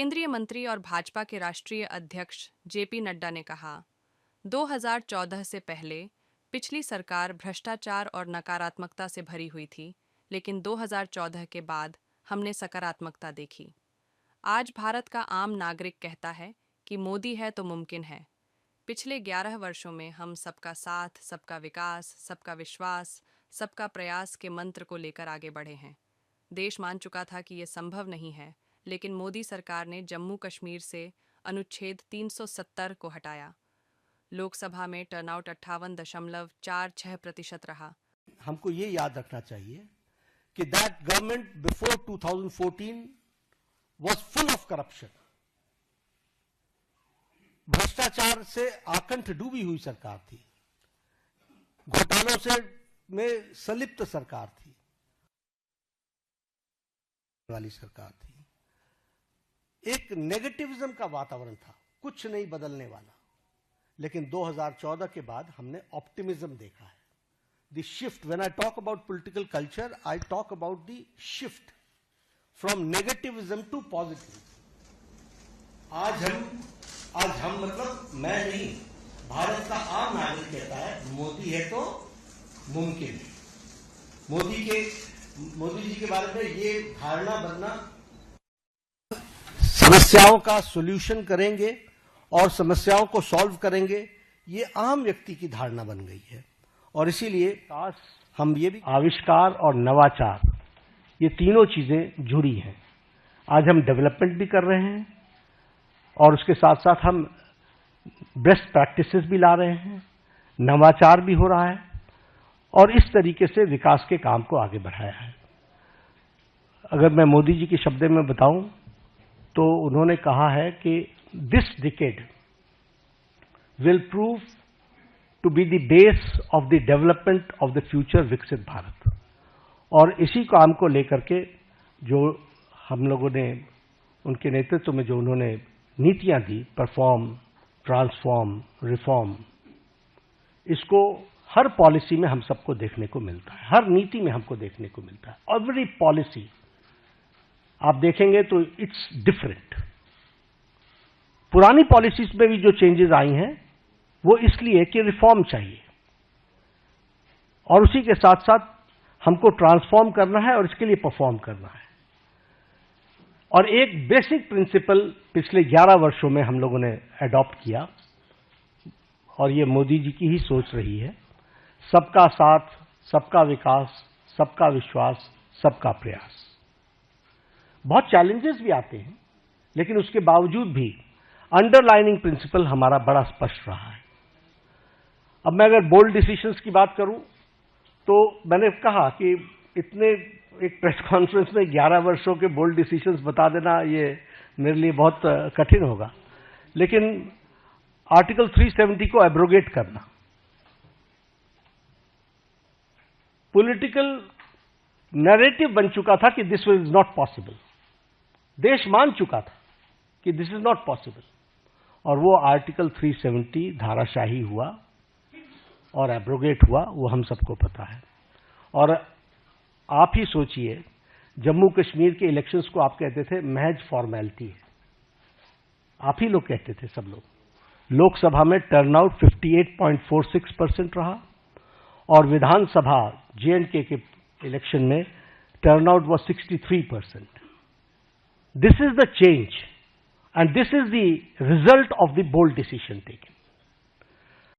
केंद्रीय मंत्री और भाजपा के राष्ट्रीय अध्यक्ष जेपी नड्डा ने कहा, 2014 से पहले पिछली सरकार भ्रष्टाचार और नकारात्मकता से भरी हुई थी, लेकिन 2014 के बाद हमने सकारात्मकता देखी। आज भारत का आम नागरिक कहता है कि मोदी है तो मुमकिन है। पिछले 11 वर्षों में हम सबका साथ, सबका विकास, सबका विश्वास, सबका प्रयास के मंत्र को लेकर आगे बढ़े हैं। देश मान चुका था कि ये संभव नहीं है, लेकिन मोदी सरकार ने जम्मू कश्मीर से अनुच्छेद 370 को हटाया। लोकसभा में टर्नआउट 58.46% रहा। हमको ये याद रखना चाहिए कि that government before 2014 was full of corruption. भ्रष्टाचार से आकंठ डूबी हुई सरकार थी, घोटालों से में संलिप्त सरकार थी, वाली सरकार थी। एक नेगेटिविज्म का वातावरण था, कुछ नहीं बदलने वाला। लेकिन 2014 के बाद हमने ऑप्टिमिज्म देखा है। The shift, when I talk about political culture, I talk about the shift from negativism to positive. आज हम मतलब मैं नहीं, भारत का आम नागरिक कहता है मोदी है तो मुमकिन है। मोदी जी के बारे में ये धारणा बनना, समस्याओं का सॉल्यूशन करेंगे और समस्याओं को सॉल्व करेंगे, ये आम व्यक्ति की धारणा बन गई है। और इसीलिए हम ये भी आविष्कार और नवाचार, ये तीनों चीजें जुड़ी हैं। आज हम डेवलपमेंट भी कर रहे हैं और उसके साथ साथ हम बेस्ट प्रैक्टिसेस भी ला रहे हैं, नवाचार भी हो रहा है और इस तरीके से विकास के काम को आगे बढ़ाया है। अगर मैं मोदी जी के शब्दों में बताऊं तो उन्होंने कहा है कि this decade will prove to be the base of the development of the future विकसित भारत। और इसी काम को लेकर के जो हम लोगों ने उनके नेतृत्व में जो उन्होंने नीतियां दी, परफॉर्म, ट्रांसफॉर्म, रिफॉर्म, इसको हर पॉलिसी में हम सबको देखने को मिलता है, हर नीति में हमको देखने को मिलता है। एवरी पॉलिसी आप देखेंगे तो इट्स डिफरेंट। पुरानी पॉलिसीज में भी जो चेंजेस आई हैं वो इसलिए कि रिफॉर्म चाहिए और उसी के साथ साथ हमको ट्रांसफॉर्म करना है और इसके लिए परफॉर्म करना है। और एक बेसिक प्रिंसिपल पिछले 11 वर्षों में हम लोगों ने अडॉप्ट किया और ये मोदी जी की ही सोच रही है, सबका साथ, सबका विकास, सबका विश्वास, सबका प्रयास। बहुत चैलेंजेस भी आते हैं, लेकिन उसके बावजूद भी अंडरलाइनिंग प्रिंसिपल हमारा बड़ा स्पष्ट रहा है। अब मैं अगर बोल्ड डिसीजंस की बात करूं तो मैंने कहा कि इतने एक प्रेस कॉन्फ्रेंस में 11 वर्षों के बोल्ड डिसीजंस बता देना ये मेरे लिए बहुत कठिन होगा, लेकिन आर्टिकल 370 को एब्रोगेट करना, पॉलिटिकल नैरेटिव बन चुका था कि दिस इज नॉट पॉसिबल। देश मान चुका था कि दिस इज नॉट पॉसिबल और वो आर्टिकल 370 धाराशाही हुआ और एब्रोगेट हुआ, वो हम सबको पता है। और आप ही सोचिए, जम्मू कश्मीर के इलेक्शंस को आप कहते थे महज फॉर्मेलिटी है, आप ही लोग कहते थे, सब लोग। लोकसभा में टर्नआउट 58.46% रहा और विधानसभा J&K के इलेक्शन में turnout was 63%। This is the change and this is the result of the bold decision taken.